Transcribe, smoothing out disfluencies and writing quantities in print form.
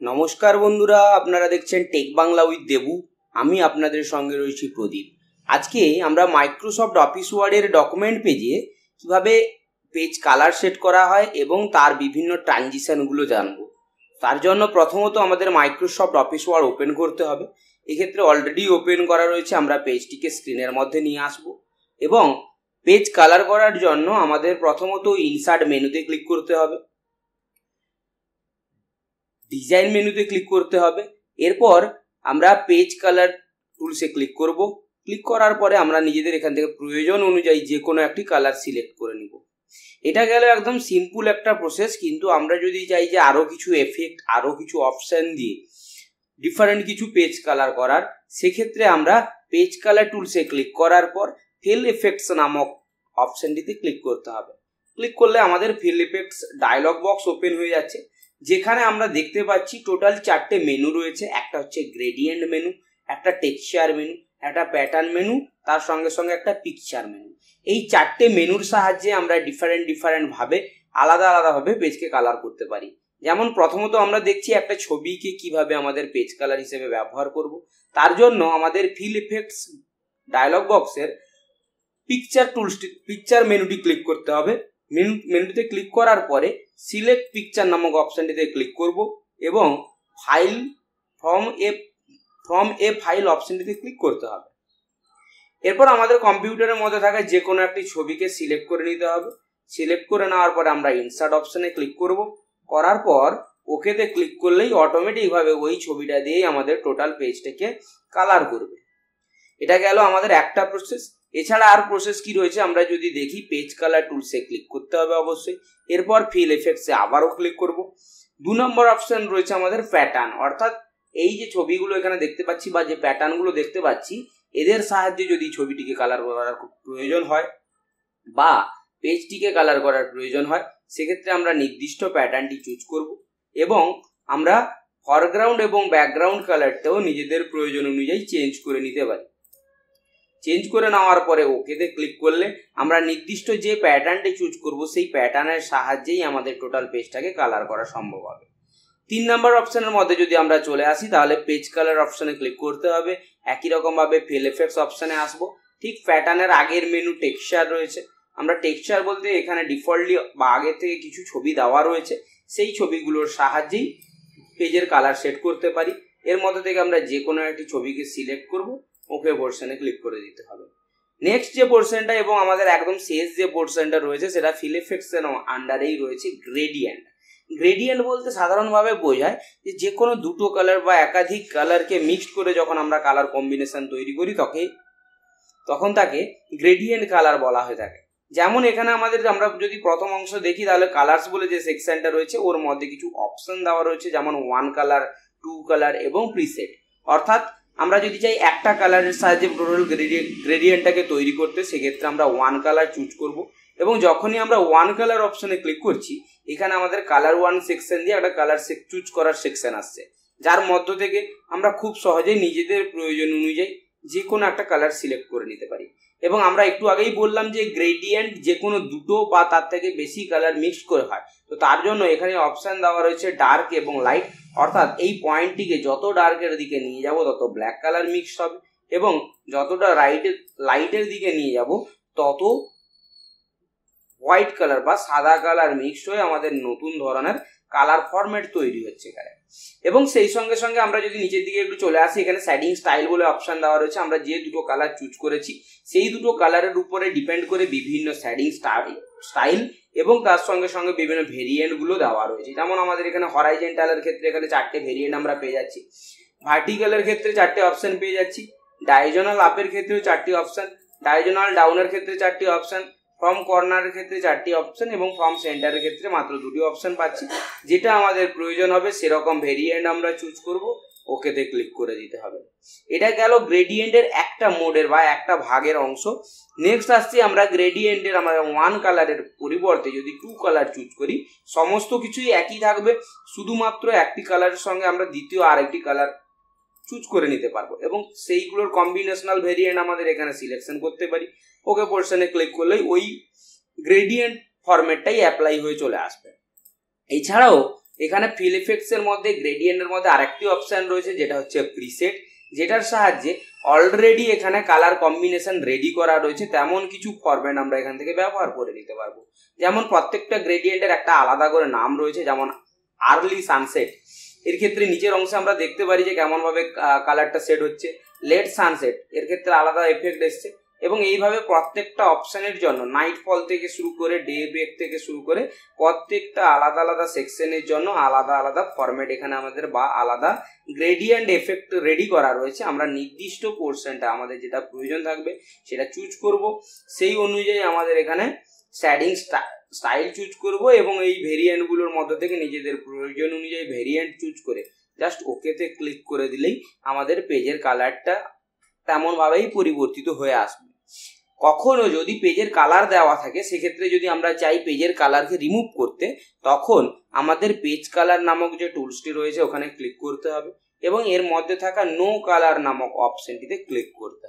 নমস্কার বন্ধুরা, আপনারা দেখছেন টেক বাংলা উইথ দেবু। আমি আপনাদের সঙ্গে রয়েছি প্রদীপ। আজকে আমরা মাইক্রোসফট অফিস ওয়ার্ডের ডকুমেন্ট পেজে কিভাবে পেজ কালার সেট করা হয় এবং তার বিভিন্ন ট্রানজিশনগুলো জানবো। তার জন্য প্রথমত আমাদের মাইক্রোসফট অফিস ওয়ার্ড ওপেন করতে হবে। এক্ষেত্রে অলরেডি ওপেন করা রয়েছে, আমরা পেজটিকে স্ক্রিনের মধ্যে নিয়ে আসব এবং পেজ কালার করার জন্য আমাদের প্রথমত ইনসার্ট মেনুতে ক্লিক করতে হবে, ডিজাইন মেনুতে ক্লিক করতে হবে। এরপর আমরা পেজ কালার টুলসে ক্লিক করব। ক্লিক করার পরে আমরা নিজেদের এখান থেকে প্রয়োজন অনুযায়ী যে কোনো একটি কালার সিলেক্ট করে নিব। এটা গেল একদম সিম্পল একটা প্রসেস, কিন্তু আমরা যদি চাই যে আরও কিছু এফেক্ট, আরও কিছু অপশান দিয়ে ডিফারেন্ট কিছু পেজ কালার করার, সেক্ষেত্রে আমরা পেজ কালার টুলসে ক্লিক করার পর ফিল এফেক্টস নামক অপশানটিতে ক্লিক করতে হবে। ক্লিক করলে আমাদের fill effects dialog box open হয়ে যাচ্ছে, যেখানে আমরা দেখতে পাচ্ছি টোটাল 4টে মেনু রয়েছে। একটা হচ্ছে গ্রেডিয়েন্ট মেনু, একটা টেক্সচার মেনু, একটা প্যাটার্ন মেনু, তার সঙ্গে সঙ্গে একটা পিকচার মেনু। এই 4টে মেনুর সাহায্যে আমরা ডিফারেন্ট ভাবে আলাদাভাবে পেজকে কালার করতে পারি। যেমন প্রথমত আমরা দেখছি একটা ছবিকে কিভাবে আমাদের পেজ কালার হিসেবে ব্যবহার করব। তার জন্য আমাদের ফিল এফেক্টস ডায়লগ বক্সের পিকচার মেনুটি ক্লিক করতে হবে। মেনুটিতে ক্লিক করার পরে সিলেক্ট পিকচার নামক অপশানটিতে ক্লিক করব এবং ফাইল ফ্রম এ ফাইল অপশানটিতে ক্লিক করতে হবে। এরপর আমাদের কম্পিউটারের মধ্যে থাকা যে কোনো একটি ছবিকে সিলেক্ট করে নিতে হবে। সিলেক্ট করে নেওয়ার পরে আমরা ইনসার্ট অপশানে ক্লিক করব। করার পর ওকেতে ক্লিক করলেই অটোমেটিকভাবে ওই ছবিটা দিয়েই আমাদের টোটাল পেজটাকে কালার করবে। এটা গেল আমাদের একটা প্রসেস। এছাড়া আর প্রসেস কি রয়েছে আমরা যদি দেখি, পেজ কালার টুলসে ক্লিক করতে হবে অবশ্যই। এরপর ফিল এফেক্টসে আবারও ক্লিক করব। 2 নম্বর অপশন রয়েছে আমাদের প্যাটার্ন, অর্থাৎ এই যে ছবিগুলো এখানে দেখতে পাচ্ছি বা যে প্যাটার্নগুলো দেখতে পাচ্ছি, এদের সাহায্যে যদি ছবিটিকে কালার করার প্রয়োজন হয় বা পেজটিকে কালার করার প্রয়োজন হয়, সেক্ষেত্রে আমরা নির্দিষ্ট প্যাটার্নটি চুজ করব এবং আমরা ফরগ্রাউন্ড এবং ব্যাকগ্রাউন্ড কালারটাও নিজেদের প্রয়োজন অনুযায়ী চেঞ্জ করে নিতে পারি। চেঞ্জ করে নেওয়ার পরে ওকেতে ক্লিক করলে আমরা নির্দিষ্ট যে প্যাটার্নটি চুজ করব সেই প্যাটার্নের সাহায্যেই আমাদের টোটাল পেজটাকে কালার করা সম্ভব হবে। 3 নম্বর অপশনের মধ্যে যদি আমরা চলে আসি, তাহলে পেজ কালার অপশনে ক্লিক করতে হবে। একই রকমভাবে ফিল এফেক্টস অপশনে আসবো। ঠিক প্যাটার্নের আগের মেনু টেক্সচার রয়েছে। আমরা টেক্সচার বলতে এখানে ডিফল্টলি বা আগের থেকে কিছু ছবি দেওয়া রয়েছে, সেই ছবিগুলোর সাহায্যেই পেজের কালার সেট করতে পারি। এর মধ্যে থেকে আমরা যে কোনো একটি ছবিকে সিলেক্ট করব, ওকে পোর্শনে ক্লিক করে দিতে হবে। নেক্সট যে পোর্শনটা এবং আমাদের একদম শেষ যে পোর্শনটা রয়েছে, সেটা ফিল এফেক্টস এর আন্ডারেই রয়েছে গ্রেডিয়েন্ট। গ্রেডিয়েন্ট বলতে সাধারণভাবে বোঝায় যে কোনো দুটো কালার বা একাধিক কালারকে মিক্সড করে যখন আমরা কালার কম্বিনেশন তৈরি করি তখন তাকে গ্রেডিয়েন্ট কালার বলা হয়ে থাকে। যেমন এখানে আমরা যদি প্রথম অংশ দেখি, তাহলে কালার্স বলে যে সেকশনটা রয়েছে ওর মধ্যে কিছু অপশন দেওয়া রয়েছে, যেমন 1 কালার, 2 কালার এবং প্রিসেট। অর্থাৎ আমরা যদি চাই একটা কালারের সাহায্যে টোটাল গ্রেডিয়েন্টটাকে তৈরি করতে, সেক্ষেত্রে আমরা 1 কালার চুজ করব এবং যখনই আমরা 1 কালার অপশনে ক্লিক করছি, এখানে আমাদের কালার 1 সেকশন দিয়ে একটা কালার চুজ করার সেকশন আসছে, যার মধ্য থেকে আমরা খুব সহজেই নিজেদের প্রয়োজন অনুযায়ী যে কোনো একটা কালার সিলেক্ট করে নিতে পারি। এবং আমরা একটু আগেই বললাম যে গ্রেডিয়েন্ট যে কোনো দুটো বা তার থেকে বেশি কালার মিক্সড করে হয়, তো তার জন্য এখানে অপশান দেওয়া রয়েছে ডার্ক এবং লাইট। অর্থাৎ এই পয়েন্টটিকে যত ডার্কের দিকে নিয়ে যাব তত ব্ল্যাক কালার মিক্স হবে এবং যতটা লাইটের দিকে নিয়ে যাব তত হোয়াইট কালার বা সাদা কালার মিক্সড হয়ে আমাদের নতুন ধরনের কালার ফরম্যাট তৈরি হচ্ছে এখানে। এবং সেই সঙ্গে সঙ্গে আমরা যদি নিচের দিকে একটু চলে আসি, এখানে শেডিং স্টাইল বলে অপশন দেওয়া রয়েছে। আমরা যে দুটো কালার চুজ করেছি সেই দুটো কালারের উপরে ডিপেন্ড করে বিভিন্ন শেডিং স্টাইল এবং তার সঙ্গে সঙ্গে বিভিন্ন ভেরিয়েন্টগুলো দেওয়া রয়েছে। যেমন আমাদের এখানে হরাইজেন্টালের ক্ষেত্রে এখানে 4টে ভেরিয়েন্ট আমরা পেয়ে যাচ্ছি, ভার্টিক্যালের ক্ষেত্রে 4টে অপশন পেয়ে যাচ্ছি, ডায়াগোনাল আপের ক্ষেত্রেও 4টি অপশন, ডায়াগোনাল ডাউনের ক্ষেত্রে 4টি অপশন, ফ্রম কর্নারের ক্ষেত্রে 4টি অপশন এবং ফ্রম সেন্টারের ক্ষেত্রে মাত্র 2টি অপশন পাচ্ছি। যেটা আমাদের প্রয়োজন হবে সেরকম ভেরিয়েন্ট আমরা চুজ করব, ওকেতে ক্লিক করে দিতে হবে। এটা গেল গ্রেডিয়েন্টের একটা মোডের বা একটা ভাগের অংশ। নেক্সট আসছি আমরা গ্রেডিয়েন্টের 1 কালারের পরিবর্তে যদি 2 কালার চুজ করি, সমস্ত কিছুই একই থাকবে, শুধুমাত্র একটি কালারের সঙ্গে আমরা দ্বিতীয় আরেকটি কালার চুজ করে নিতে পারবো এবং সেইগুলোর কম্বিনেশনাল ভেরিয়েন্ট আমাদের এখানে সিলেকশন করতে পারি। ওকে পোর্শনে ক্লিক করলেই ওই গ্রেডিয়েন্ট ফরম্যাটটাই অ্যাপ্লাই হয়ে চলে আসবে। এছাড়াও এখানে ফিল ইফেক্টস এর মধ্যে গ্রেডিয়েন্টের মধ্যে আরেকটি অপশন রয়েছে যেটা হচ্ছে প্রিসেট, যেটার সাহায্যে অলরেডি এখানে কালার কম্বিনেশন রেডি করা রয়েছে তেমন কিছু ফরম্যাট আমরা এখান থেকে ব্যবহার করে নিতে পারবো। যেমন প্রত্যেকটা গ্রেডিয়েন্টের একটা আলাদা করে নাম রয়েছে, যেমন আর্লি সানসেট এর ক্ষেত্রে নিচের অংশে আমরা দেখতে পারি যে কেমন ভাবে কালারটা সেট হচ্ছে। লেট সানসেট এর ক্ষেত্রে আলাদা এফেক্ট এসছে, এবং এইভাবে প্রত্যেকটা অপশনের জন্য নাইট ফল থেকে শুরু করে ডে ব্রেক থেকে শুরু করে প্রত্যেকটা আলাদা আলাদা সেকশনের জন্য আলাদা আলাদা ফরম্যাট এখানে আমাদের বা আলাদা গ্রেডিয়েন্ট এফেক্ট রেডি করা রয়েছে। আমরা নির্দিষ্ট পোর্শনটা আমাদের যেটা প্রয়োজন থাকবে সেটা চুজ করব, সেই অনুযায়ী আমাদের এখানে শ্যাডিং স্টাইল চুজ করব এবং এই ভেরিয়েন্টগুলোর মধ্যে থেকে নিজেদের প্রয়োজন অনুযায়ী ভেরিয়েন্ট চুজ করে জাস্ট ওকেতে ক্লিক করে দিলেই আমাদের পেজের কালারটা তেমন ভাবেই পরিবর্তিত হয়ে আসবে। কখনো যদি পেজের কালার দেওয়া থাকে সেক্ষেত্রে যদি আমরা চাই পেজের কালারকে রিমুভ করতে, তখন আমাদের পেজ কালার নামক যে টুলসটি রয়েছে ওখানে ক্লিক করতে হবে এবং এর মধ্যে থাকা নো কালার নামক অপশনটিতে ক্লিক করতে হবে।